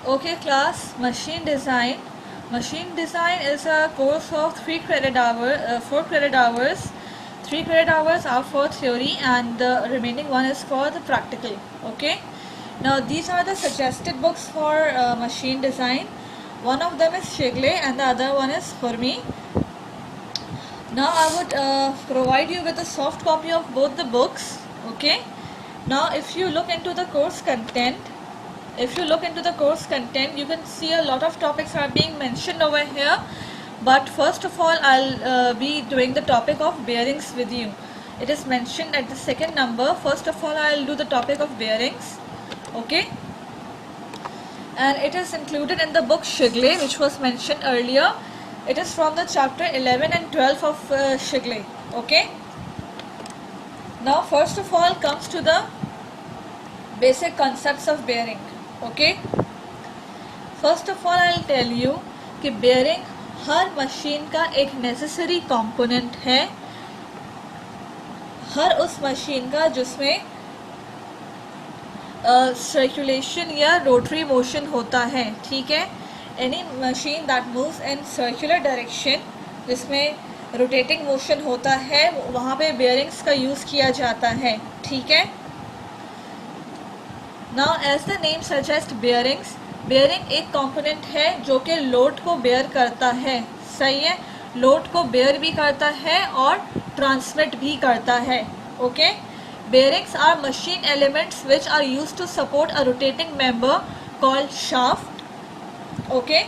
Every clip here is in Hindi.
Okay class, machine design. Machine design is a course of 4 credit hours. 3 credit hours are for theory and the remaining one is for the practical. Okay. Now these are the suggested books for machine design. One of them is Shigley and the other one is Hurmi. Now I would provide you with a soft copy of both the books. Okay. Now if you look into the course content, you can see a lot of topics are being mentioned over here. But first of all, I'll be doing the topic of bearings with you. It is mentioned at the second number. First of all, I'll do the topic of bearings. Okay. And it is included in the book Shigley, which was mentioned earlier. It is from the chapter 11 and 12 of Shigley. Okay. Now first of all comes to the basic concepts of bearing. Okay. First of all I'll tell you कि bearing हर मशीन का एक नेसेसरी कंपोनेंट है, हर उस मशीन का जिसमें सर्कुलेशन या रोटरी मोशन होता है. ठीक है. Any machine that moves in circular direction, जिसमें रोटेटिंग मोशन होता है, वहाँ पे बेयरिंग्स का यूज़ किया जाता है. ठीक है. Now as the name suggest bearings, bearing एक कंपोनेंट है जो कि लोड को बेयर करता है. सही है. लोड को बेयर भी करता है और ट्रांसमिट भी करता है. Okay. Bearings are machine elements which are used to support a rotating member called shaft. Okay,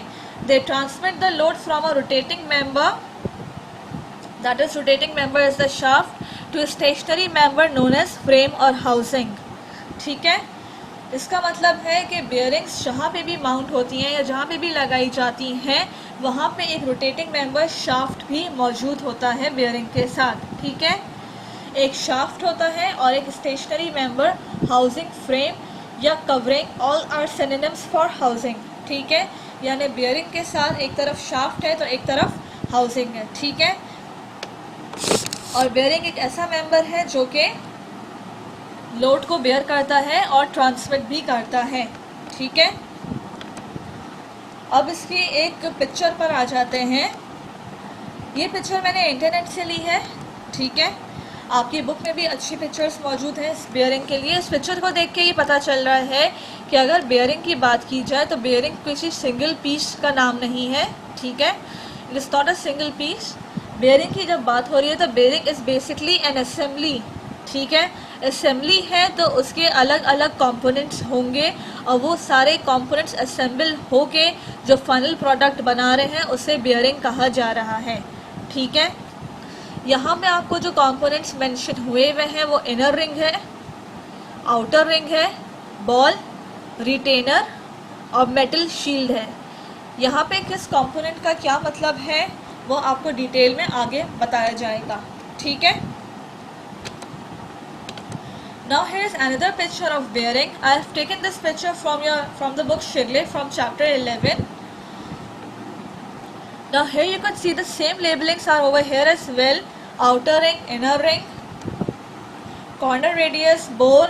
they transmit the load from a rotating member, that is rotating member is the shaft, to a stationary member known as frame or housing. ठीक है. इसका मतलब है कि बेयरिंग्स जहाँ पे भी माउंट होती हैं या जहाँ पे भी लगाई जाती हैं, वहाँ पे एक रोटेटिंग मेंबर शाफ्ट भी मौजूद होता है बेयरिंग के साथ. ठीक है. एक शाफ्ट होता है और एक स्टेशनरी मेंबर, हाउसिंग, फ्रेम या covering, all are synonyms for housing. ठीक है. यानी बेयरिंग के साथ एक तरफ शाफ्ट है तो एक तरफ हाउसिंग है. ठीक है. और बेयरिंग एक ऐसा मेंबर है जो कि लोड को बेयर करता है और ट्रांसमिट भी करता है. ठीक है. अब इसकी एक पिक्चर पर आ जाते हैं. ये पिक्चर मैंने इंटरनेट से ली है. ठीक है. आपकी बुक में भी अच्छी पिक्चर्स मौजूद हैं इस बेयरिंग के लिए. इस पिक्चर को देख के ये पता चल रहा है कि अगर बेयरिंग की बात की जाए तो बेयरिंग किसी सिंगल पीस का नाम नहीं है. ठीक है. It is not a single piece. Bearing की जब बात हो रही है तो bearing is basically an assembly. ठीक है. असेंबली है तो उसके अलग अलग कंपोनेंट्स होंगे और वो सारे कंपोनेंट्स असेंबल होके जो फाइनल प्रोडक्ट बना रहे हैं उसे बेयरिंग कहा जा रहा है. ठीक है. यहाँ में आपको जो कंपोनेंट्स मेंशन हुए हुए हैं वो इनर रिंग है, आउटर रिंग है, बॉल, रिटेनर और मेटल शील्ड है. यहाँ पे किस कंपोनेंट का क्या मतलब है वो आपको डिटेल में आगे बताया जाएगा. ठीक है. Now here is another picture of bearing. I have taken this picture from the book Shigley from chapter 11. Now here you can see the same labelings are over here as well. Outer ring, inner ring, corner radius, bore,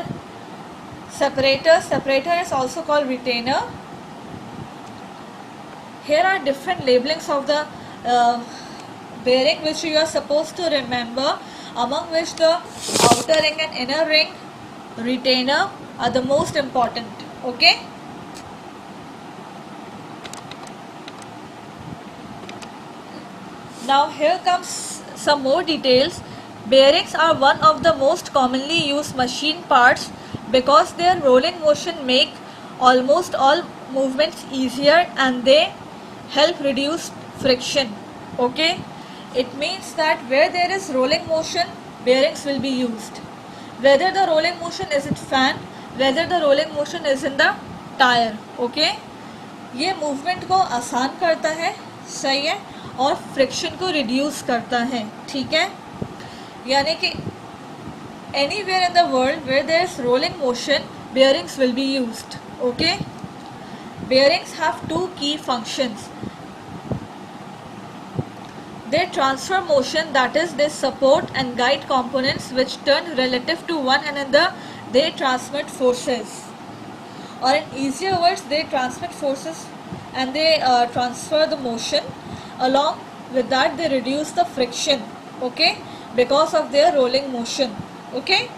separator. Separator is also called retainer. Here are different labelings of the bearing which you are supposed to remember, among which the outer ring and inner ring, retainer are the most important. Okay. Now here comes some more details. Bearings are one of the most commonly used machine parts because their rolling motion make almost all movements easier and they help reduce friction. Okay. It means that where there is rolling motion, bearings will be used. Whether the rolling motion is in fan, whether the rolling motion is in the tire. Okay. ये मूवमेंट को आसान करता है. सही है. और फ्रिक्शन को रिड्यूस करता है. ठीक है. यानी कि anywhere in the world where there is rolling motion, bearings will be used. Okay. Bearings have two key functions. They transfer motion, that is they support and guide components which turn relative to one another. They transmit forces. or in easier words, they transmit forces and they transfer the motion. Along with that, they reduce the friction, okay, because of their rolling motion, okay.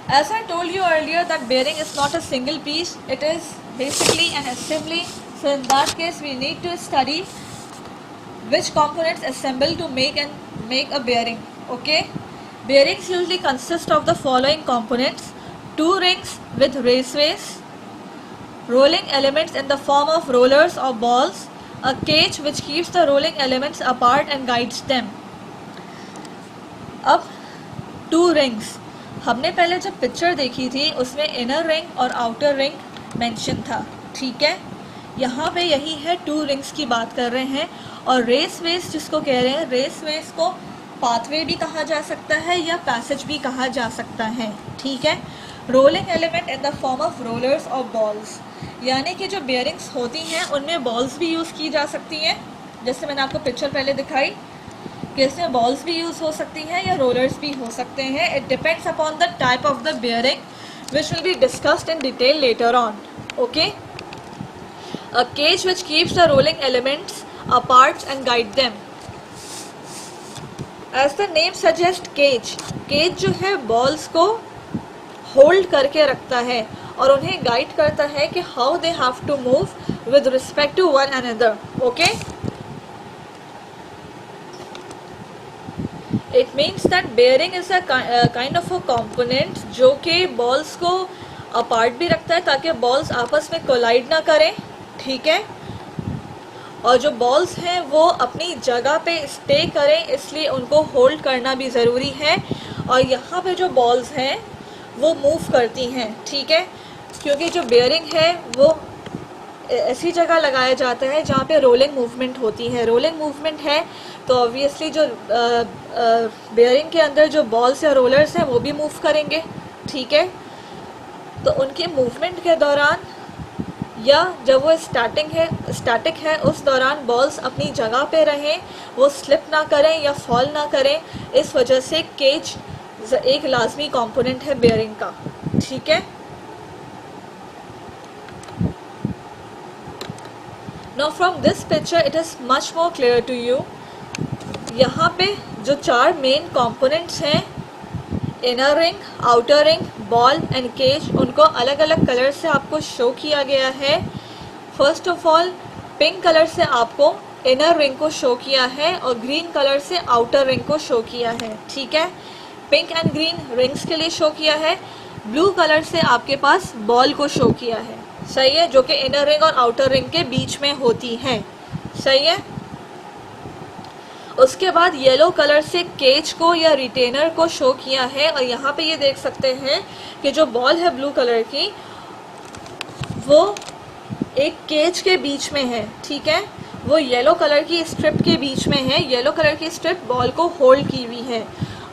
As I told you earlier that bearing is not a single piece, it is basically an assembly. So in that case, we need to study which components assemble to make a bearing, okay. Bearings usually consist of the following components: two rings with raceways, rolling elements in the form of rollers or balls, a cage which keeps the rolling elements apart and guides them. अब टू रिंग्स, हमने पहले जब पिक्चर देखी थी उसमें इनर रिंग और आउटर रिंग मेंशन था, ठीक है। यहाँ पे यही है, टू रिंग्स की बात कर रहे हैं। और रेस वेस जिसको कह रहे हैं, रेस वेस को पाथवे भी कहा जा सकता है या पैसेज भी कहा जा सकता है, ठीक है। Rolling element in the form of rollers और बॉल्स, यानी कि जो बेयरिंग्स होती हैं उनमें बॉल्स भी यूज़ की जा सकती हैं, जैसे मैंने आपको पिक्चर पहले दिखाई कि इसमें बॉल्स भी यूज़ हो सकती हैं या रोलर्स भी हो सकते हैं। It depends upon the type of the bearing which will be discussed in detail later on, okay. A cage which keeps the rolling elements apart and guide them. As the name suggests, cage जो है बॉल्स को होल्ड करके रखता है और उन्हें गाइड करता है कि how they have to move with respect to one another, okay. It means that bearing is a kind of a component जो कि बॉल्स को अपार्ट भी रखता है ताकि बॉल्स आपस में कोलाइड ना करें, ठीक है। और जो बॉल्स हैं वो अपनी जगह पे स्टे करें, इसलिए उनको होल्ड करना भी ज़रूरी है। और यहाँ पे जो बॉल्स हैं वो मूव करती हैं, ठीक है, क्योंकि जो बेयरिंग है वो ऐसी जगह लगाया जाता है जहाँ पे रोलिंग मूवमेंट होती है। रोलिंग मूवमेंट है तो ऑब्वियसली जो बेयरिंग के अंदर जो बॉल्स या रोलर्स हैं वो भी मूव करेंगे, ठीक है। तो उनके मूवमेंट के दौरान या जब वो स्टैटिक है उस दौरान बॉल्स अपनी जगह पे रहें, वो स्लिप ना करें या फॉल ना करें। इस वजह से केज एक लाजमी कंपोनेंट है बेयरिंग का, ठीक है। Now from this picture it is much more clear to you. यहाँ पे जो चार मेन कंपोनेंट्स हैं, inner ring, outer ring, ball and cage, उनको अलग अलग कलर से आपको शो किया गया है। First of all pink colour से आपको इनर रिंग को शो किया है और ग्रीन कलर से आउटर रिंग को शो किया है, ठीक है। पिंक एंड ग्रीन रिंग्स के लिए शो किया है। ब्लू कलर से आपके पास बॉल को शो किया है, सही है, जो कि इनर रिंग और आउटर रिंग के बीच में होती है, सही है। उसके बाद येलो कलर से केज को या रिटेनर को शो किया है। और यहाँ पे ये देख सकते हैं कि जो बॉल है ब्लू कलर की वो एक केज के बीच में है, ठीक है, वो येलो कलर की स्ट्रिप के बीच में है। येलो कलर की स्ट्रिप बॉल को होल्ड की हुई है।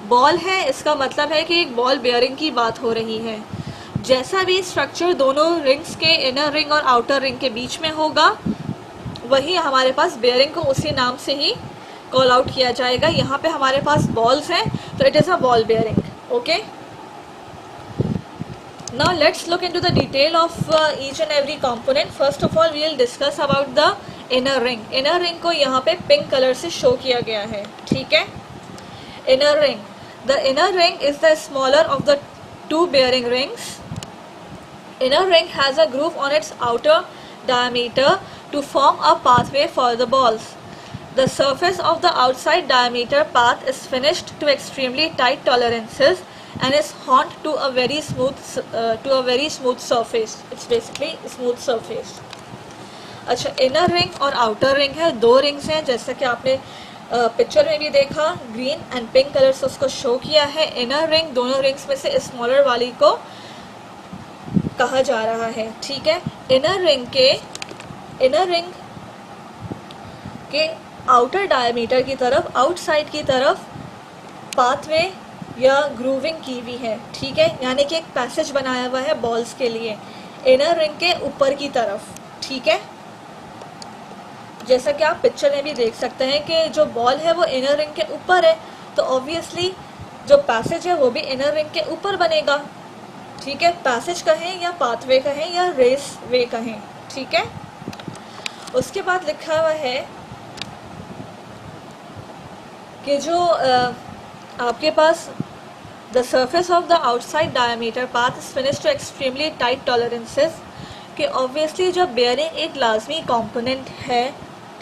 बॉल है, इसका मतलब है कि एक बॉल बेयरिंग की बात हो रही है। जैसा भी स्ट्रक्चर दोनों रिंग्स के, इनर रिंग और आउटर रिंग के बीच में होगा, वही हमारे पास बेयरिंग को उसी नाम से ही कॉल आउट किया जाएगा। यहाँ पे हमारे पास बॉल्स हैं तो it is a ball bearing, okay. Now let's look into the detail of each and every component. First of all, we will discuss about the inner ring. Inner ring को यहाँ पे पिंक कलर से शो किया गया है, ठीक है। Inner ring. The inner ring is the smaller of the two bearing rings. Inner ring has a groove on its outer diameter to form a pathway for the balls. The surface of the outside diameter path is finished to extremely tight tolerances and is honed to a very smooth surface. It's basically smooth surface. अच्छा, इनर रिंग और आउटर रिंग है, दो रिंग्स हैं जैसा कि आपने पिक्चर में भी देखा, ग्रीन एंड पिंक कलर से उसको शो किया है। इनर रिंग दोनों रिंग्स में से स्मॉलर वाली को कहा जा रहा है, ठीक है। इनर रिंग के आउटर डायमीटर की तरफ, आउटसाइड की तरफ पाथवे या ग्रूविंग की हुई है, ठीक है, यानी कि एक पैसेज बनाया हुआ है बॉल्स के लिए इनर रिंग के ऊपर की तरफ, ठीक है। जैसा कि आप पिक्चर में भी देख सकते हैं कि जो बॉल है वो इनर रिंग के ऊपर है, तो ऑब्वियसली जो पैसेज है वो भी इनर रिंग के ऊपर बनेगा, ठीक है, पैसेज कहें या पाथवे कहें या रेस वे कहें, ठीक है। उसके बाद लिखा हुआ है कि जो आपके पास the surface of the outside diameter path is finish to extremely tight tolerances, कि ऑब्वियसली जब बेयरिंग एक लाजमी कंपोनेंट है,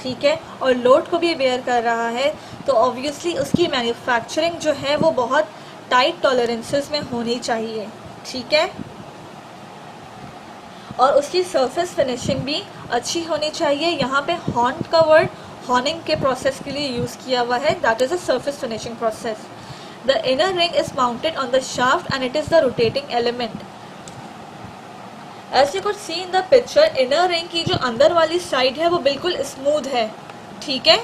ठीक है, और लोड को भी बेयर कर रहा है, तो ऑब्वियसली उसकी मैन्युफैक्चरिंग जो है वो बहुत टाइट टॉलरेंसेस में होनी चाहिए, ठीक है, और उसकी सरफेस फिनिशिंग भी अच्छी होनी चाहिए। यहाँ पे हॉर्न का वर्ड हॉर्निंग के प्रोसेस के लिए यूज़ किया हुआ है, that is a surface finishing process. The inner ring is mounted on the shaft and it is the rotating element. As you could see in the picture, inner ring की जो अंदर वाली साइड है वो बिल्कुल स्मूथ है, ठीक है,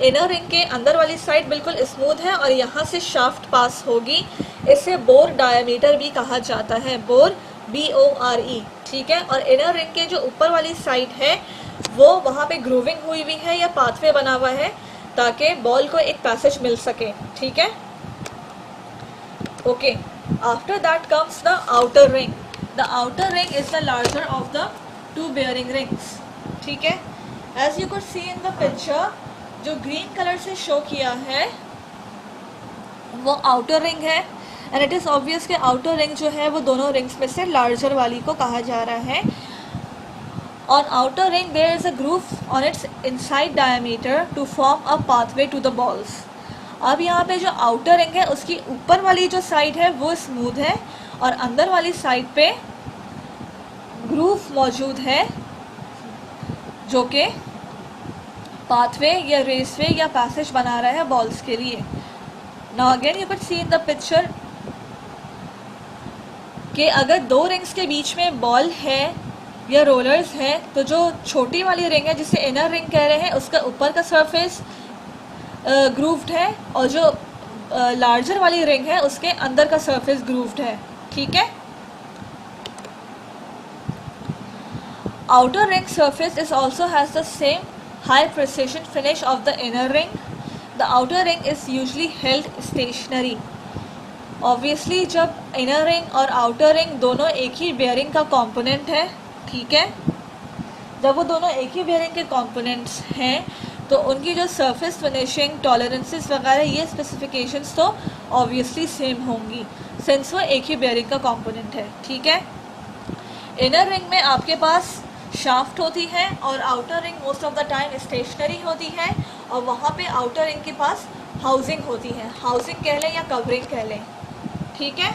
इनर रिंग के अंदर वाली साइड बिल्कुल स्मूथ है और यहाँ से शाफ्ट पास होगी। इसे बोर डायमीटर भी कहा जाता है, बोर BORE, ठीक है। और इनर रिंग के जो ऊपर वाली साइड है वो वहाँ पे ग्रूविंग हुई हुई है या पाथवे बना हुआ है ताकि बॉल को एक पैसेज मिल सके, ठीक है। Okay, after that comes the outer ring. The outer ring is the larger of the two bearing rings, ठीक है। As you could see in the picture, जो ग्रीन कलर से शो किया है वो आउटर रिंग है एंड इट इज़ ऑब्वियस कि आउटर रिंग जो है वो दोनों रिंग्स में से लार्जर वाली को कहा जा रहा है। On outer ring there is a groove on its inside diameter to form a pathway to the balls. अब यहाँ पे जो आउटर रिंग है उसकी ऊपर वाली जो साइड है वो स्मूथ है और अंदर वाली साइड पे ग्रूव मौजूद है जो कि पाथवे या रेसवे या पैसेज बना रहा है बॉल्स के लिए। Now again you can see in the picture कि अगर दो रिंग्स के बीच में बॉल है या रोलर्स है तो जो छोटी वाली रिंग है जिसे इनर रिंग कह रहे हैं उसका ऊपर का सरफेस ग्रूव्ड है और जो लार्जर वाली रिंग है उसके अंदर का सरफेस ग्रूव्ड है, ठीक है। Outer ring surface is also has the same high precision finish of the inner ring. The outer ring is usually held stationary. Obviously जब inner ring और outer ring दोनों एक ही bearing का component है, ठीक है, जब वो दोनों एक ही bearing के components हैं तो उनकी जो surface finishing tolerances वगैरह ये specifications तो obviously same होंगी since वो एक ही bearing का component है, ठीक है। inner ring में आपके पास शाफ्ट होती है और outer ring most of the time stationary होती है और वहाँ पे आउटर रिंग के पास हाउसिंग होती है, हाउसिंग कह लें या कवरिंग कह लें, ठीक है।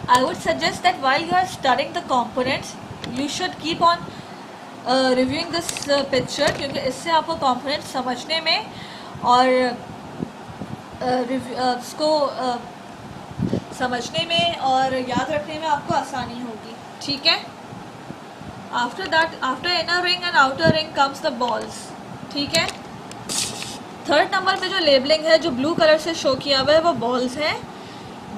I would suggest that while you are studying the components you should keep on reviewing this picture, क्योंकि इससे आपको कंपोनेंट्स समझने में और उसको समझने में और याद रखने में आपको आसानी होगी, ठीक है। After that, after inner ring and outer ring comes the balls, ठीक है। थर्ड नंबर पे जो लेबलिंग है जो ब्लू कलर से शो किया हुआ है वो बॉल्स हैं।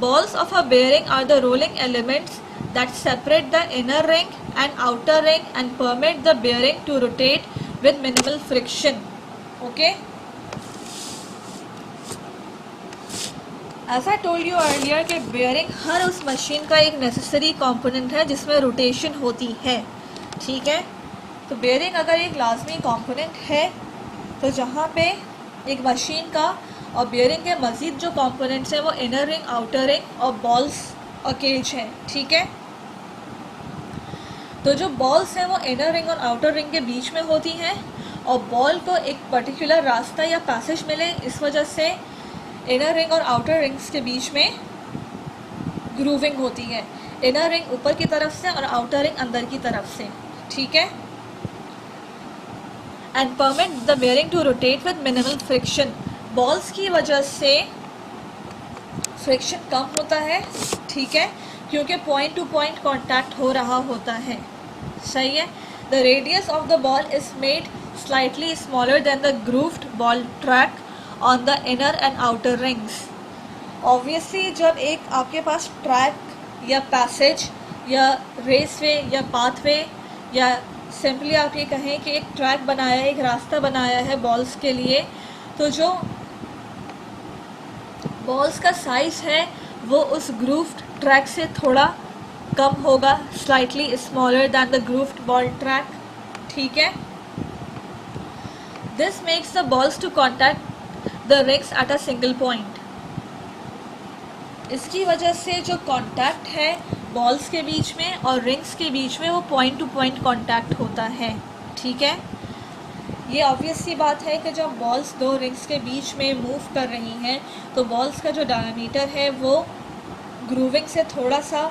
Balls of a bearing are the rolling elements that separate the inner ring and outer ring and permit the bearing to rotate with minimal friction, okay. As I told you earlier कि बेयरिंग हर उस मशीन का एक नेसेसरी कंपोनेंट है जिसमें रोटेशन होती है, ठीक है। तो बेयरिंग अगर एक लाजमी कंपोनेंट है तो जहाँ पे एक मशीन का और बेयरिंग के मज़ीद जो कंपोनेंट्स हैं वो इनर रिंग, आउटर रिंग और बॉल्स और केज हैं, ठीक है। तो जो बॉल्स हैं वो इनर रिंग और आउटर रिंग के बीच में होती हैं और बॉल को एक पर्टिकुलर रास्ता या पैसेज मिले इस वजह से इनर रिंग और आउटर रिंग्स के बीच में ग्रूविंग होती है, इनर रिंग ऊपर की तरफ से और आउटर रिंग अंदर की तरफ से, ठीक है। And permit the bearing to rotate with minimal friction. Balls की वजह से फ्रिक्शन कम होता है, ठीक है, क्योंकि पॉइंट टू पॉइंट कॉन्टैक्ट हो रहा होता है, सही है। The radius of the ball is made slightly smaller than the grooved ball track on the inner and outer rings. Obviously जब एक आपके पास ट्रैक या पैसेज या रेसवे या पाथवे या सिंपली आप ये कहें कि एक ट्रैक बनाया है, एक रास्ता बनाया है बॉल्स के लिए, तो जो बॉल्स का साइज़ है वो उस ग्रूव्ड ट्रैक से थोड़ा कम होगा, slightly smaller than the grooved ball track, ठीक है। This makes the balls to contact the rings at a single point. इसकी वजह से जो कॉन्टैक्ट है बॉल्स के बीच में और रिंग्स के बीच में वो पॉइंट टू पॉइंट कॉन्टैक्ट होता है, ठीक है। ये ऑब्वियस सी बात है कि जब बॉल्स दो रिंग्स के बीच में मूव कर रही हैं तो बॉल्स का जो डायमीटर है वो ग्रूविंग से थोड़ा सा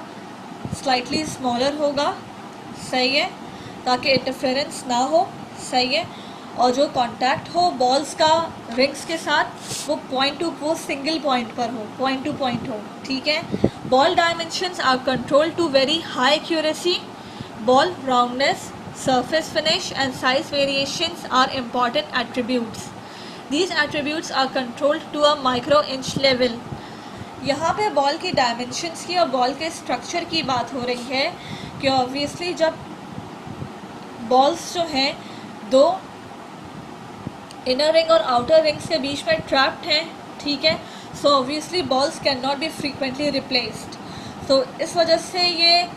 स्लाइटली स्मॉलर होगा, सही है, ताकि इंटरफेरेंस ना हो, सही है। और जो कांटेक्ट हो बॉल्स का रिंग्स के साथ वो पॉइंट टू वो सिंगल पॉइंट पर हो, पॉइंट टू पॉइंट हो, ठीक है। Ball dimensions are control to very high accuracy. Ball roundness, surface finish and size variations are important attributes. These attributes are controlled to a micro inch level. यहाँ पे बॉल की डायमेंशंस की और बॉल के स्ट्रक्चर की बात हो रही है कि ऑब्वियसली जब बॉल्स जो हैं दो इनर रिंग और आउटर रिंग्स के बीच में ट्रैप्ड हैं, ठीक है, so obviously balls can not be frequently replaced. तो इस वजह से ये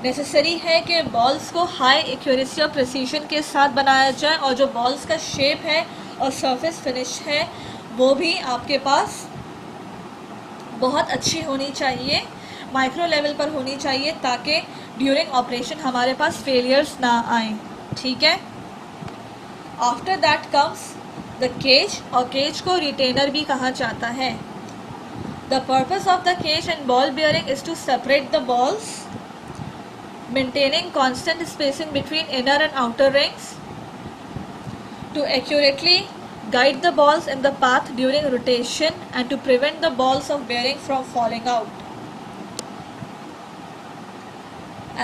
नेसेसरी है कि बॉल्स को हाई एक्यूरेसी और प्रिसीजन के साथ बनाया जाए और जो बॉल्स का शेप है और सरफेस फिनिश है वो भी आपके पास बहुत अच्छी होनी चाहिए, माइक्रो लेवल पर होनी चाहिए, ताकि ड्यूरिंग ऑपरेशन हमारे पास फेलियर्स ना आए, ठीक है। After that comes the cage, और केज को रिटेनर भी कहा जाता है। The purpose of the cage and ball bearing is to separate the balls, maintaining constant spacing between inner and outer rings, to accurately guide the balls in the path during rotation and to prevent the balls of bearing from falling out.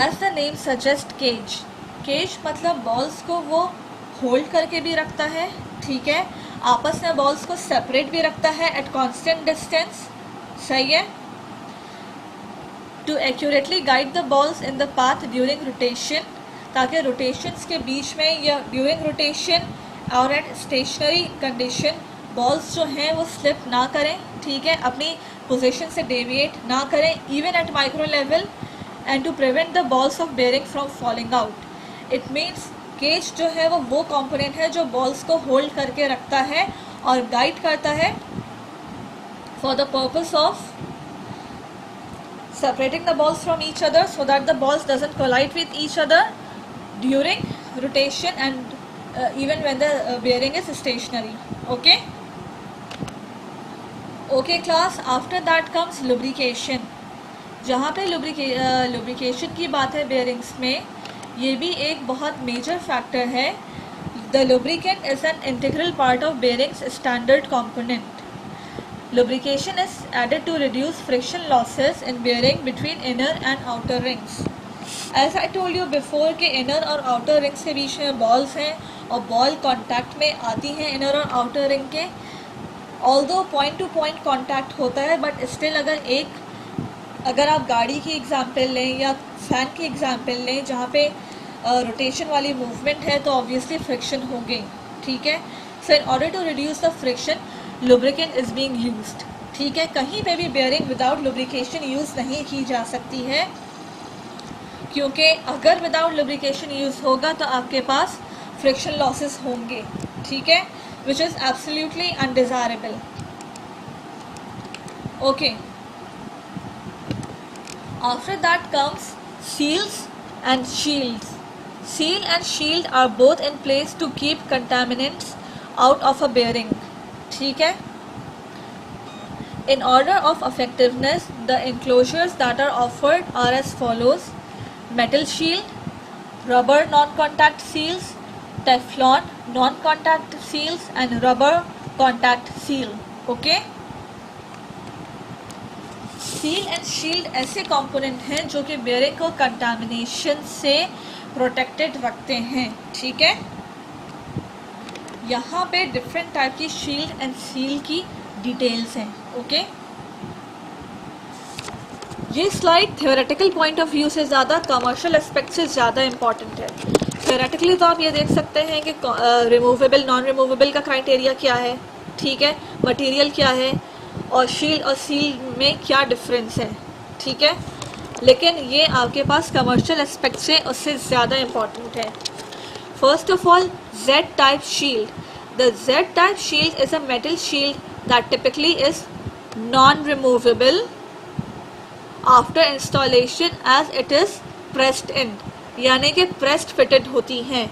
As the name suggests, cage मतलब balls को वो hold करके भी रखता है, ठीक है, आपस में balls को separate भी रखता है at constant distance, सही है। To accurately guide the balls in the path during rotation, ताकि rotations के बीच में या during rotation और at stationary condition balls जो हैं वो slip ना करें, ठीक है, अपनी position से deviate ना करें even at micro level, and to prevent the balls of bearing from falling out. It means cage जो है वो component है जो balls को hold करके रखता है और guide करता है for the purpose of separating the balls from each other so that the balls doesn't collide with each other during rotation and even when the bearing is stationary. Okay class, after that comes lubrication. जहाँ पे lubrication की बात है bearings में, ये भी एक बहुत major factor है. The lubricant is an integral part of bearings standard component. Lubrication is added to reduce friction losses in bearing between inner and outer rings. As I told you before कि inner और outer rings के बीच में balls हैं और ball contact में आती हैं inner और outer ring के. Although point to point contact होता है, but still अगर आप गाड़ी की एग्जाम्पल लें या फैन की एग्जाम्पल लें जहाँ पे रोटेशन वाली मूवमेंट है तो ऑब्वियसली फ्रिक्शन होंगे, ठीक है. So in order to reduce the friction lubricant is being used, ठीक है. कहीं पे भी बेयरिंग विदाउट लुब्रिकेशन यूज़ नहीं की जा सकती है, क्योंकि अगर विदाउट लुब्रिकेशन यूज़ होगा तो आपके पास फ्रिक्शन लॉसेस होंगे, ठीक है, which is absolutely undesirable. Okay, after that comes seals and shields. Seal and shield are both in place to keep contaminants out of a bearing, ठीक है. In order of effectiveness, the enclosures that are offered are as follows: metal shield, rubber non-contact seals, Teflon non-contact seals and rubber contact seal. Okay. Seal and shield ऐसे कंपोनेंट हैं जो कि बेयरिंग को कंटामिनेशन से प्रोटेक्टेड रखते हैं, ठीक है. यहाँ पे डिफरेंट टाइप की शील्ड एंड सील की डिटेल्स हैं. ओके, ये slide theoretical point of view से ज़्यादा कमर्शियल एस्पेक्ट से ज़्यादा इम्पॉर्टेंट है. थ्योरेटिकली तो आप ये देख सकते हैं कि रिमूवेबल नॉन रिमूवेबल का क्राइटेरिया क्या है, ठीक है, मटेरियल क्या है, और शील्ड और सील में क्या डिफरेंस है, ठीक है। लेकिन ये आपके पास कमर्शियल एस्पेक्ट से उससे ज़्यादा इम्पॉर्टेंट है। First of all, Z type shield. The Z type shield is a metal shield that typically is non-removable after installation as it is pressed in, यानी कि pressed fitted होती हैं।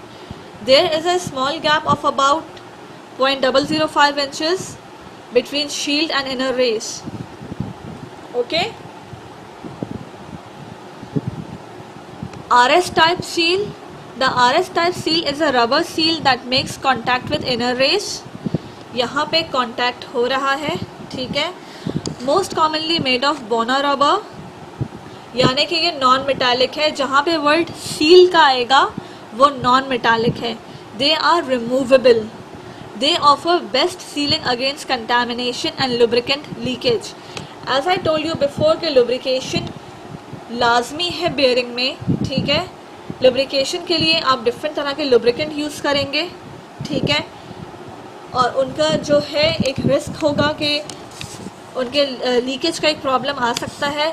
There is a small gap of about 0.005 inches between shield and inner race. Okay. RS type seal. The RS type seal is a rubber seal that makes contact with inner race. यहाँ पे contact हो रहा है, ठीक है। Most commonly made of Bona rubber, यानी कि ये नॉन मेटालिक है। जहाँ पे वर्ड सील का आएगा वो नॉन मेटालिक है। They are removable. They offer best sealing against contamination and lubricant leakage. As I told you before कि lubrication लाजमी है बेयरिंग में, ठीक है। लुब्रिकेशन के लिए आप डिफरेंट तरह के लुब्रिकेंट यूज़ करेंगे, ठीक है। और उनका जो है एक रिस्क होगा कि उनके लीकेज का एक प्रॉब्लम आ सकता है,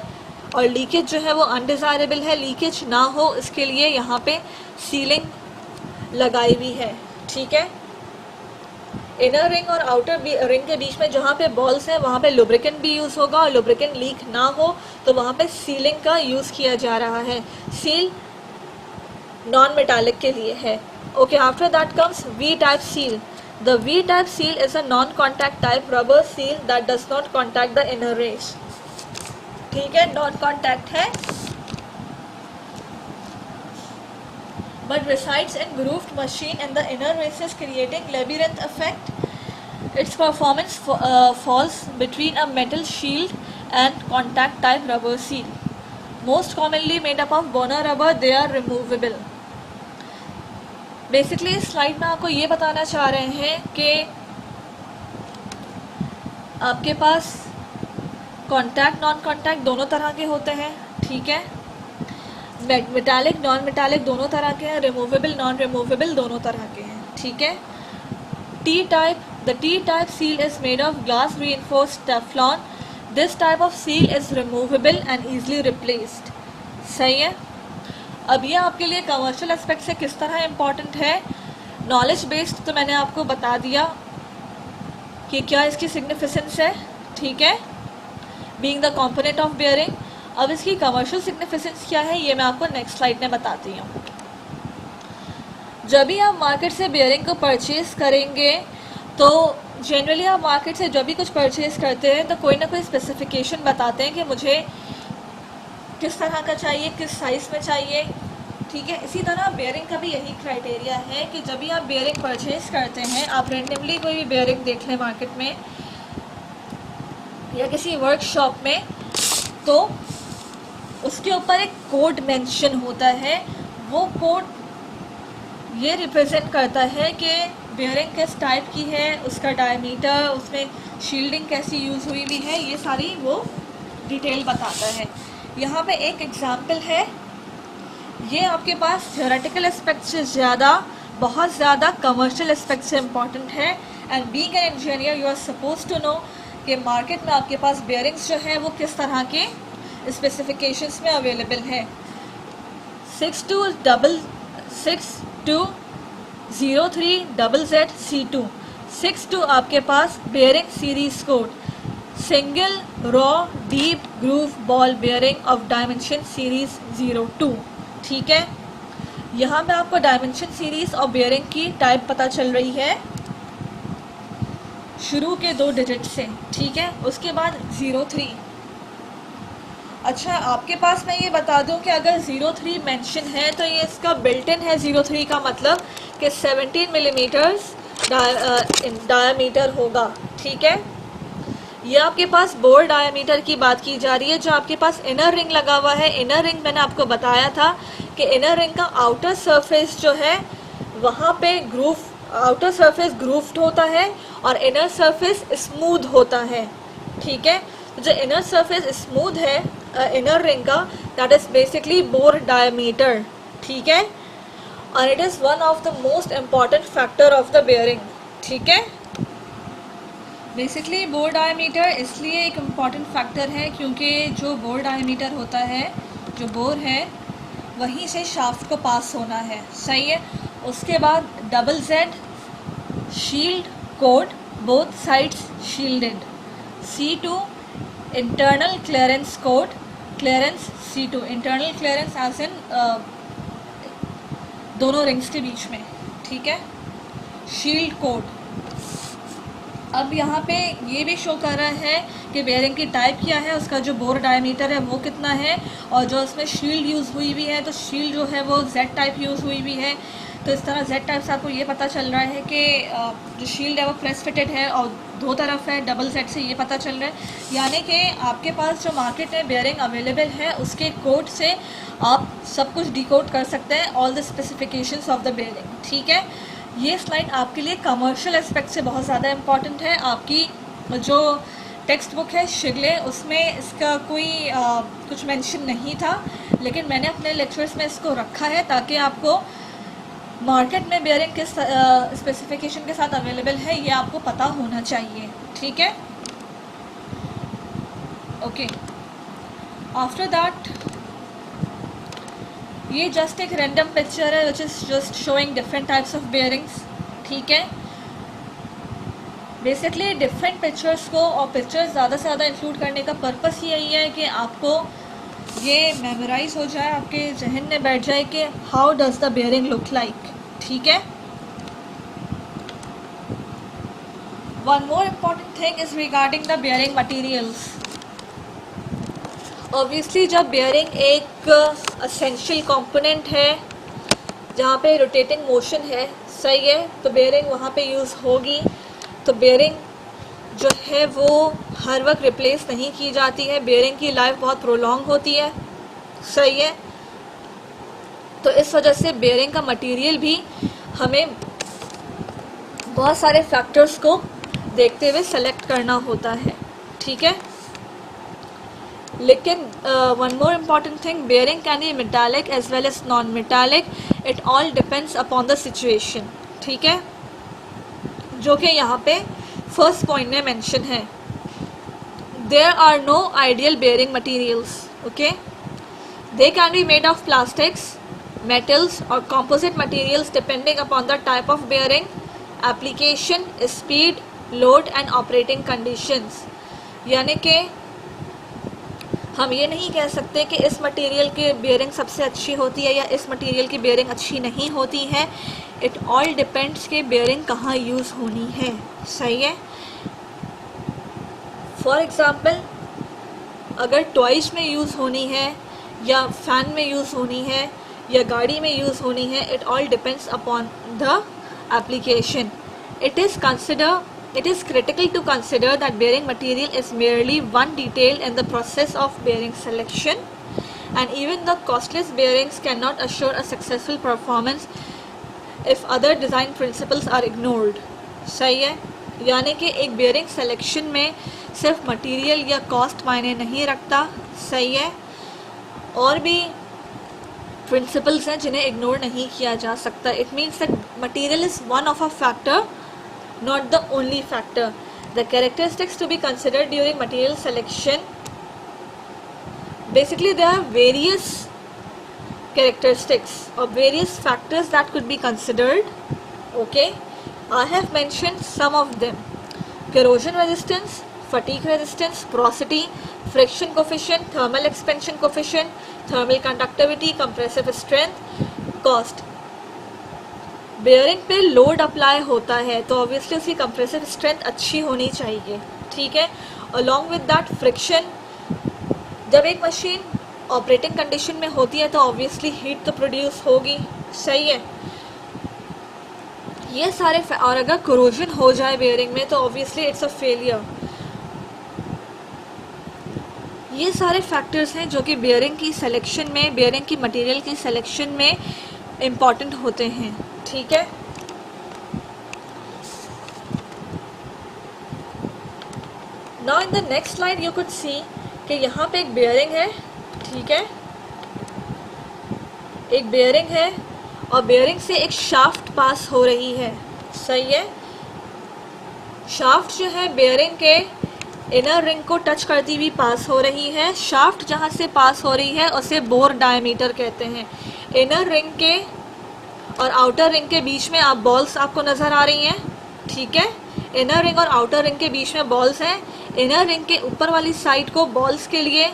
और लीकेज जो है वो अनडिज़ायरेबल है। लीकेज ना हो इसके लिए यहाँ पे सीलिंग लगाई हुई है, ठीक है। इनर रिंग और आउटर रिंग के बीच में जहाँ पे बॉल्स हैं वहाँ पे लुब्रिकेंट भी यूज़ होगा, और लुब्रिकेंट लीक ना हो तो वहाँ पे सीलिंग का यूज़ किया जा रहा है। सील नॉन मेटालिक के लिए है। Okay, after that comes V type seal. The V type seal is a non contact type rubber seal that does not contact the inner race, ठीक है। नॉन कॉन्टैक्ट है but resides in grooved machine and the inner races creating labyrinth effect. Its performance falls between a metal shield and contact type rubber seal. Most commonly made up of Bona rubber, they are removable. Basically इस स्लाइड में आपको ये बताना चाह रहे हैं कि आपके पास कॉन्टैक्ट नॉन कॉन्टैक्ट दोनों तरह के होते हैं, ठीक है। मेटालिक नॉन मेटालिक दोनों तरह के हैं, रिमूवेबल नॉन रिमूवेबल दोनों तरह के हैं, ठीक है। T type, the T type seal is made of glass reinforced Teflon. This type of seal is removable and easily replaced. सही है। अब ये आपके लिए कमर्शियल एस्पेक्ट से किस तरह इम्पॉर्टेंट है, नॉलेज बेस्ड तो मैंने आपको बता दिया कि क्या इसकी सिग्निफिकेंस है, ठीक है, being the component of bearing. अब इसकी कमर्शियल सिग्निफिकेंस क्या है ये मैं आपको नेक्स्ट स्लाइड में बताती हूँ। जब भी आप मार्केट से बेयरिंग को परचेज़ करेंगे तो जनरली आप मार्केट से जब भी कुछ परचेज़ करते हैं तो कोई ना कोई स्पेसिफिकेशन बताते हैं कि मुझे किस तरह का चाहिए, किस साइज़ में चाहिए, ठीक है। इसी तरह बेयरिंग का भी यही क्राइटेरिया है कि जब भी आप बेयरिंग परचेज़ करते हैं, आप रेंडमली कोई भी बेयरिंग देख लें मार्केट में या किसी वर्कशॉप में, तो उसके ऊपर एक कोड मेंशन होता है। वो कोड ये रिप्रेजेंट करता है कि बेयरिंग किस टाइप की है, उसका डायमीटर, उसमें शील्डिंग कैसी यूज़ हुई हुई है, ये सारी वो डिटेल बताता है। यहाँ पे एक एग्जांपल है, ये आपके पास थ्योरेटिकल एस्पेक्ट से ज़्यादा, बहुत ज़्यादा कमर्शियल एस्पेक्ट से इम्पॉर्टेंट है। And being an engineer you are suppose to know कि मार्केट में आपके पास बेयरिंग्स जो है वो किस तरह के स्पेसिफिकेशंस में अवेलेबल है। 6203ZZ-C2 62 आपके पास bearing series code, single row deep groove ball bearing of dimension series 02, ठीक है। यहाँ पे आपको डायमेंशन सीरीज और बेयरिंग की टाइप पता चल रही है शुरू के 2 डिजिट से, ठीक है। उसके बाद 03। अच्छा, आपके पास मैं ये बता दूं कि अगर 03 मेंशन है तो ये इसका बिल्ट इन है। 03 का मतलब कि 17 मिलीमीटर्स डायमीटर होगा, ठीक है। ये आपके पास बोर डायमीटर की बात की जा रही है। जो आपके पास इनर रिंग लगा हुआ है, इनर रिंग मैंने आपको बताया था कि इनर रिंग का आउटर सरफेस जो है वहाँ पे आउटर सरफेस ग्रूव्ड होता है और इनर सरफेस स्मूथ होता है, ठीक है। जो इनर सरफेस स्मूथ है इनर रिंग का, that is basically bore diameter, ठीक है। और it is one of the most important factor of the bearing, ठीक है। बेसिकली बोर डायमीटर इसलिए एक इम्पॉर्टेंट फैक्टर है क्योंकि जो बोर डायमीटर होता है, जो बोर है, वहीं से शाफ्ट को पास होना है, सही है। उसके बाद double Z shield code, both sides shielded. C2 internal clearance code, clearance C2, internal clearance as in दोनों रिंग्स के बीच में, ठीक है। Shield code. अब यहाँ पे ये भी शो कर रहा है कि बेयरिंग की टाइप क्या है, उसका जो बोर डायमीटर है वो कितना है, और जो उसमें शील्ड यूज़ हुई हुई है, तो शील्ड जो है वो Z टाइप यूज़ हुई हुई है। तो इस तरह Z टाइप से आपको ये पता चल रहा है कि जो शील्ड है वो प्रेस फिटेड है और दो तरफ है, डबल Z से ये पता चल रहा है। यानी कि आपके पास जो मार्केट में बेयरिंग अवेलेबल है उसके कोड से आप सब कुछ डिकोड कर सकते हैं, all the specifications of the bearing, ठीक है। ये स्लाइड आपके लिए कमर्शियल एस्पेक्ट से बहुत ज़्यादा इम्पॉर्टेंट है। आपकी जो टेक्स्ट बुक है शिगले, उसमें इसका कोई कुछ मेंशन नहीं था, लेकिन मैंने अपने लेक्चर्स में इसको रखा है ताकि आपको मार्केट में बेयरिंग किस स्पेसिफिकेशन के साथ अवेलेबल है ये आपको पता होना चाहिए, ठीक है। ओके, आफ्टर दैट ये जस्ट एक रैंडम पिक्चर है which is just showing different types of bearings, ठीक है। बेसिकली डिफरेंट पिक्चर्स को और पिक्चर्स ज़्यादा से ज़्यादा इंक्लूड करने का पर्पस यही है कि आपको ये मेमोराइज हो जाए, आपके जहन में बैठ जाए कि how does the bearing look like, ठीक है। One more important thing is regarding the bearing materials. Obviously जब बेयरिंग एक असेंशियल कंपोनेंट है जहाँ पे रोटेटिंग मोशन है, सही है, तो बेयरिंग वहाँ पे यूज़ होगी। तो बेयरिंग जो है वो हर वक्त रिप्लेस नहीं की जाती है, बेयरिंग की लाइफ बहुत प्रोलॉन्ग होती है, सही है। तो इस वजह से बेयरिंग का मटेरियल भी हमें बहुत सारे फैक्टर्स को देखते हुए सेलेक्ट करना होता है, ठीक है। लेकिन one more important thing, bearing can be metallic as well as non metallic, it all depends upon the situation, ठीक है, जो कि यहाँ पे फर्स्ट पॉइंट में मेंशन है। There are no ideal bearing materials, okay, they can be made of plastics, metals or composite materials depending upon the type of bearing, application, speed, load and operating conditions। यानी कि हम ये नहीं कह सकते कि इस मटेरियल की बेयरिंग सबसे अच्छी होती है या इस मटेरियल की बेयरिंग अच्छी नहीं होती है। इट ऑल डिपेंड्स कि बेयरिंग कहाँ यूज़ होनी है, सही है। फॉर एग्ज़ाम्पल अगर टॉयज़ में यूज़ होनी है या फैन में यूज़ होनी है या गाड़ी में यूज़ होनी है, it all depends upon the application. It is critical to consider that bearing material is merely one detail in the process of bearing selection, and even the costless bearings cannot assure a successful performance if other design principles are ignored, सही है। यानी कि एक बेयरिंग सिलेक्शन में सिर्फ मटेरियल या कॉस्ट मायने नहीं रखता, सही है, और भी प्रिंसिपल्स हैं जिन्हें इग्नोर नहीं किया जा सकता। It means that material is one of a factor, not the only factor. The characteristics to be considered during material selection, basically there are various characteristics or various factors that could be considered, okay. I have mentioned some of them: corrosion resistance, fatigue resistance, porosity, friction coefficient, thermal expansion coefficient, thermal conductivity, compressive strength, cost। Bearing पे लोड अप्लाई होता है तो ऑब्वियसली उसकी कंप्रेसिव स्ट्रेंथ अच्छी होनी चाहिए, ठीक है। अलॉन्ग विद दैट फ्रिक्शन, जब एक मशीन ऑपरेटिंग कंडीशन में होती है तो ऑब्वियसली हीट तो प्रोड्यूस होगी, सही है। ये सारे और अगर कोरोजन हो जाए बेयरिंग में तो ऑब्वियसली इट्स अ फेलियर। ये सारे फैक्टर्स हैं जो कि बेयरिंग की सिलेक्शन में, बेयरिंग की मटेरियल की सिलेक्शन में इम्पॉर्टेंट होते हैं, ठीक है। Now in the next slide you could सी कि यहाँ पे एक बेयरिंग है, ठीक है, एक बेयरिंग है और बेयरिंग से एक शाफ्ट पास हो रही है, सही है। शाफ्ट जो है बेयरिंग के इनर रिंग को टच करती हुई पास हो रही है। शाफ्ट जहाँ से पास हो रही है उसे बोर डायमीटर कहते हैं। इनर रिंग के और आउटर रिंग के बीच में आप बॉल्स आपको नज़र आ रही हैं, ठीक है। इनर रिंग और आउटर रिंग के बीच में बॉल्स हैं। इनर रिंग के ऊपर वाली साइड को बॉल्स के लिए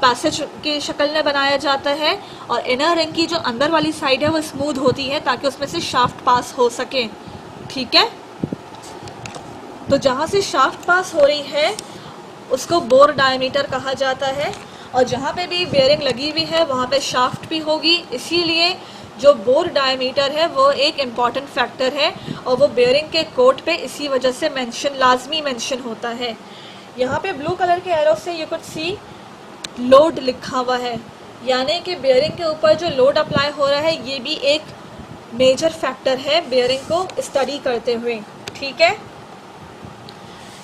पैसेज के शक्ल में बनाया जाता है और इनर रिंग की जो अंदर वाली साइड है वो स्मूथ होती है ताकि उसमें से शाफ्ट पास हो सके, ठीक है। तो जहाँ से शाफ्ट पास हो रही है उसको बोर डायमीटर कहा जाता है और जहाँ पे भी बेयरिंग लगी हुई है वहाँ पे शाफ्ट भी होगी, इसीलिए जो बोर डायमीटर है वो एक इम्पॉर्टेंट फैक्टर है और वो बेयरिंग के कोड पे इसी वजह से लाजमी मेंशन होता है। यहाँ पे ब्लू कलर के एरो से यू कुड सी लोड लिखा हुआ है, यानी कि बेयरिंग के ऊपर जो लोड अप्लाई हो रहा है ये भी एक मेजर फैक्टर है बेयरिंग को स्टडी करते हुए, ठीक है।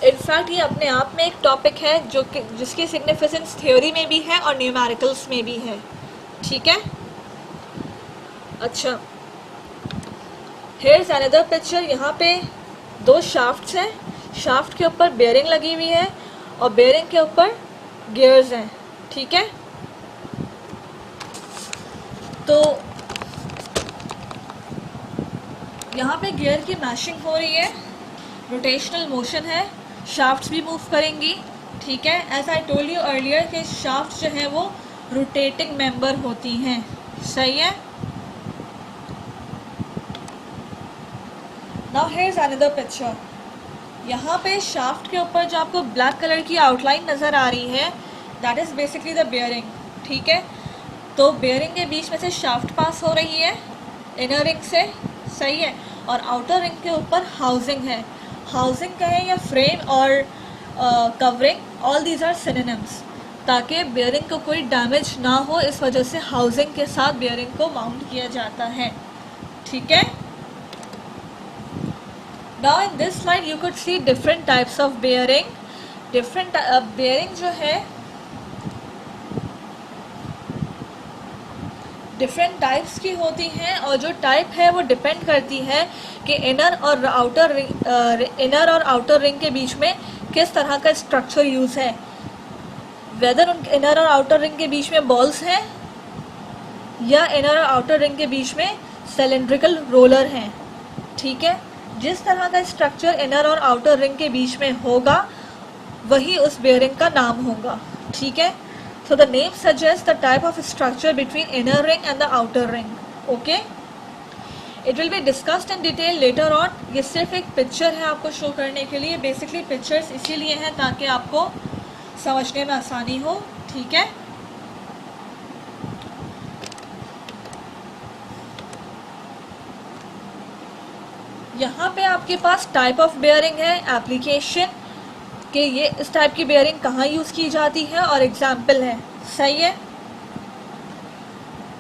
इनफैक्ट ये अपने आप में एक टॉपिक है जिसकी सिग्निफिकेंस थ्योरी में भी है और न्यूमेरिकल्स में भी है, ठीक है। अच्छा, हियर्स अनदर पिक्चर। यहाँ पे दो शाफ्ट्स हैं, शाफ्ट के ऊपर बेयरिंग लगी हुई है और बेयरिंग के ऊपर गियर्स हैं, ठीक है। तो यहाँ पे गियर की मैशिंग हो रही है, रोटेशनल मोशन है, शाफ्ट्स भी मूव करेंगी, ठीक है। As I told you earlier कि शाफ्ट्स जो हैं वो रोटेटिंग मेंबर होती हैं, सही है। Now here is another picture. यहाँ पे शाफ्ट के ऊपर जो आपको ब्लैक कलर की आउटलाइन नज़र आ रही है that is basically the bearing, ठीक है। तो बेयरिंग के बीच में से शाफ्ट पास हो रही है इनर रिंग से, सही है, और आउटर रिंग के ऊपर हाउसिंग है। हाउसिंग कहें या फ्रेम और covering, all these are synonyms, ताकि बेयरिंग को कोई डैमेज ना हो इस वजह से हाउसिंग के साथ बेयरिंग को माउंट किया जाता है, ठीक है। Now in this slide you could C different types of bearing. Different bearing जो है डिफरेंट टाइप्स की होती हैं और जो टाइप है वो डिपेंड करती है कि इनर और आउटर रिंग के बीच में किस तरह का स्ट्रक्चर यूज़ है। वेदर उन इनर और आउटर रिंग के बीच में बॉल्स हैं या इनर और आउटर रिंग के बीच में सिलेंड्रिकल रोलर हैं, ठीक है। जिस तरह का स्ट्रक्चर इनर और आउटर रिंग के बीच में होगा वही उस बेयरिंग का नाम होगा, ठीक है। So the name suggests the type of structure between inner ring and the outer ring. Okay? It will be discussed in detail later on. ये सिर्फ एक पिक्चर है आपको शो करने के लिए। बेसिकली पिक्चर्स इसीलिए हैं ताकि आपको समझने में आसानी हो, ठीक है। यहाँ पे आपके पास टाइप ऑफ बेयरिंग है, एप्लीकेशन कि ये इस टाइप की बेयरिंग कहाँ यूज़ की जाती है और एग्जाम्पल है, सही है।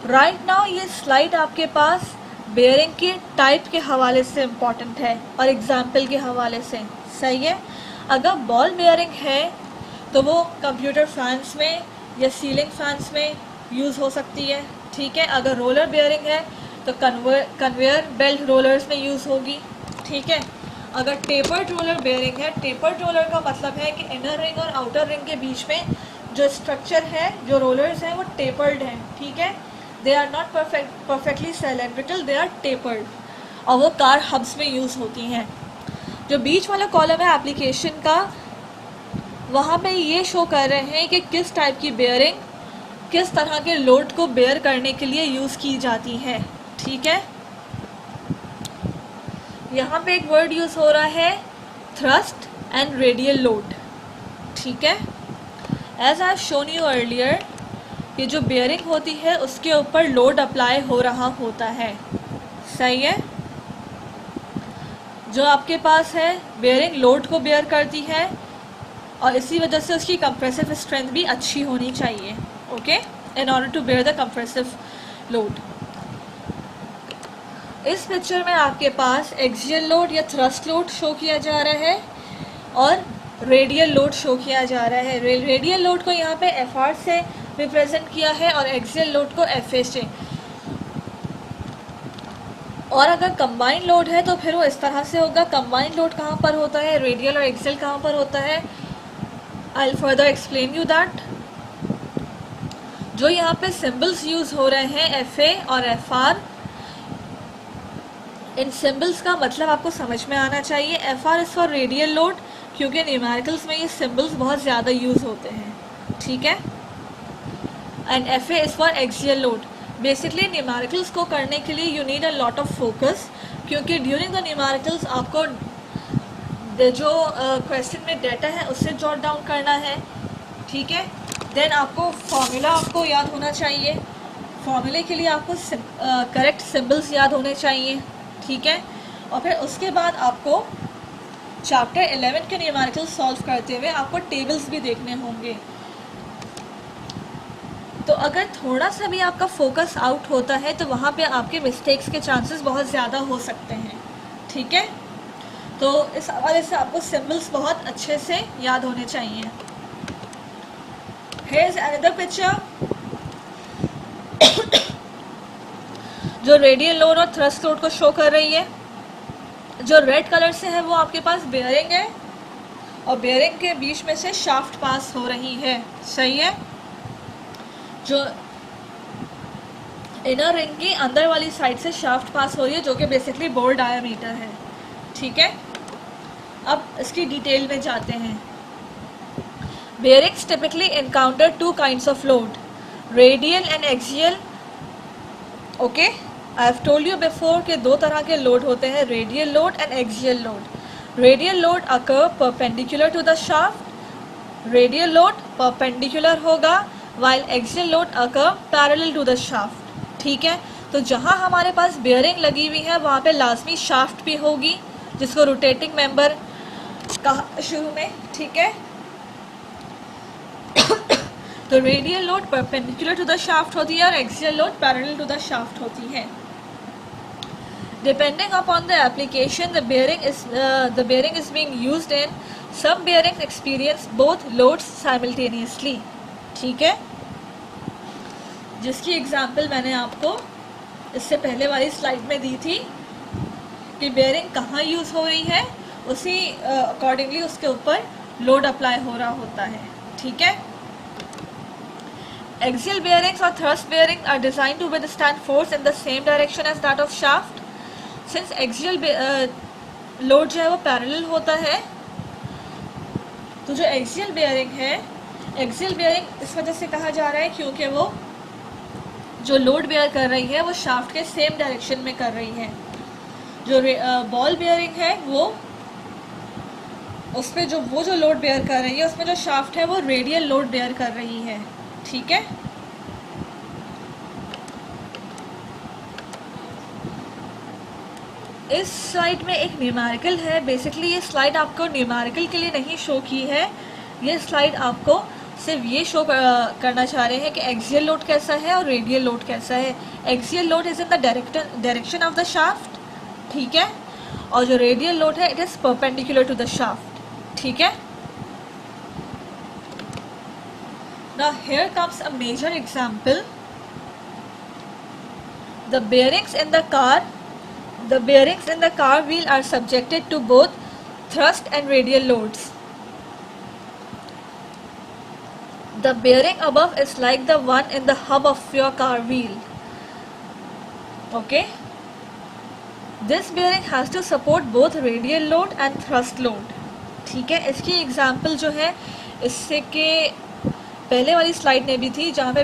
राइट नाउ ये स्लाइड आपके पास बेयरिंग के टाइप के हवाले से इम्पॉर्टेंट है और एग्जाम्पल के हवाले से, सही है। अगर बॉल बेयरिंग है तो वो कंप्यूटर फैंस में या सीलिंग फैंस में यूज़ हो सकती है, ठीक है। अगर रोलर बेयरिंग है तो कन्वेयर बेल्ट रोलर्स में यूज़ होगी, ठीक है। अगर टेपर्ड रोलर बेयरिंग है, टेपर्ड रोलर का मतलब है कि इनर रिंग और आउटर रिंग के बीच में जो स्ट्रक्चर है, जो रोलर्स हैं वो टेपर्ड हैं, ठीक है। They are not perfectly cylindrical, they are tapered और वो कार हब्स में यूज़ होती हैं। जो बीच वाला कॉलम है एप्लीकेशन का, वहाँ पे ये शो कर रहे हैं कि किस टाइप की बेयरिंग किस तरह के लोड को बेयर करने के लिए यूज़ की जाती है, ठीक है। यहाँ पे एक वर्ड यूज़ हो रहा है थ्रस्ट एंड रेडियल लोड, ठीक है। As I have shown you earlier, ये जो बेयरिंग होती है उसके ऊपर लोड अप्लाई हो रहा होता है, सही है। जो आपके पास है बेयरिंग लोड को बेयर करती है और इसी वजह से उसकी कंप्रेसिव स्ट्रेंथ भी अच्छी होनी चाहिए, okay, in order to bear the compressive load. इस पिक्चर में आपके पास एक्सियल लोड या थ्रस्ट लोड शो किया जा रहा है और रेडियल लोड शो किया जा रहा है। रेडियल लोड को यहाँ पे FR से रिप्रेजेंट किया है और एक्सियल लोड को FA से। और अगर कंबाइंड लोड है तो फिर वो इस तरह से होगा। कंबाइंड लोड कहाँ पर होता है, रेडियल और एक्सियल कहाँ पर होता है, I will further explain you that. जो यहाँ पे सिंबल्स यूज़ हो रहे हैं FA और FR, इन सिंबल्स का मतलब आपको समझ में आना चाहिए। FR is for radial load, क्योंकि न्यूमेरिकल्स में ये सिंबल्स बहुत ज़्यादा यूज़ होते हैं, ठीक है। And FA is for axial load. Basically numericals को करने के लिए you need a lot of focus, क्योंकि ड्यूरिंग द न्यूमेरिकल्स आपको जो क्वेश्चन में डाटा है उससे जॉट डाउन करना है, ठीक है। देन आपको फॉर्मूला आपको याद होना चाहिए, फॉर्मूले के लिए आपको करेक्ट सिंबल्स याद होने चाहिए, ठीक है। और फिर उसके बाद आपको चैप्टर 11 के न्यूमेरिकल्स सॉल्व करते हुए आपको टेबल्स भी देखने होंगे। तो अगर थोड़ा सा भी आपका फोकस आउट होता है तो वहाँ पे आपके मिस्टेक्स के चांसेस बहुत ज़्यादा हो सकते हैं, ठीक है। तो इस हवाले से आपको सिंबल्स बहुत अच्छे से याद होने चाहिए। Here is another picture जो रेडियल लोड और थ्रस्ट लोड को शो कर रही है। जो रेड कलर से है वो आपके पास बेयरिंग है, और बेयरिंग के बीच में से शाफ्ट पास हो रही है, सही है। जो इनर रिंग की अंदर वाली साइड से शाफ्ट पास हो रही है, जो कि बेसिकली बोर डायमीटर है, ठीक है। अब इसकी डिटेल में जाते हैं। Bearings typically encounter two kinds of load, radial and axial. Okay, I have told you before कि दो तरह के लोड होते हैं, radial load and axial load. Radial load occur perpendicular to the shaft, radial load perpendicular होगा, while axial load occur parallel to the shaft, ठीक है। तो जहाँ हमारे पास बेयरिंग लगी हुई है वहाँ पे लाजमी शाफ्ट भी होगी, जिसको रोटेटिंग मेंबर कहा शुरू में, ठीक है। तो radial load perpendicular to the shaft होती है और axial load parallel to the shaft होती है। Depending upon the application, the bearing is being used in. Some bearings experience both loads simultaneously, ठीक है। जिसकी एग्जांपल मैंने आपको इससे पहले वाली स्लाइड में दी थी कि बेयरिंग कहाँ यूज़ हो रही है, उसी अकॉर्डिंगली उसके ऊपर लोड अप्लाई हो रहा होता है, ठीक है। Axial bearings or thrust bearings are designed to withstand force in the same direction as that of shaft. Since axial load जो है वो पैरेलल होता है, तो जो एक्सियल बेयरिंग है, एक्सियल बेयरिंग इस वजह से कहा जा रहा है क्योंकि वो जो लोड बेयर कर रही है वो शाफ्ट के सेम डायरेक्शन में कर रही है। जो बॉल बेयरिंग है वो उस पर जो लोड बेयर कर रही है उसमें जो शाफ्ट है वो रेडियल लोड बेयर कर रही है, ठीक है। इस स्लाइड में एक न्यूमेरिकल है। बेसिकली ये स्लाइड आपको न्यूमेरिकल के लिए नहीं शो की है, ये स्लाइड आपको सिर्फ ये शो करना चाह रहे हैं कि एक्सियल लोड कैसा है और रेडियल लोड कैसा है। Axial load is in the direction of the shaft, ठीक है, और जो रेडियल लोड है it is perpendicular to the shaft, ठीक है। Now here comes a major example. The bearings in the car wheel are subjected to both thrust and radial loads. The bearing above is like the one in the hub of your car wheel. Okay. This bearing has to support both radial load and thrust load. ठीक है, इसकी एग्जाम्पल जो है इससे के पहले वाली स्लाइड में भी थी जहाँ पे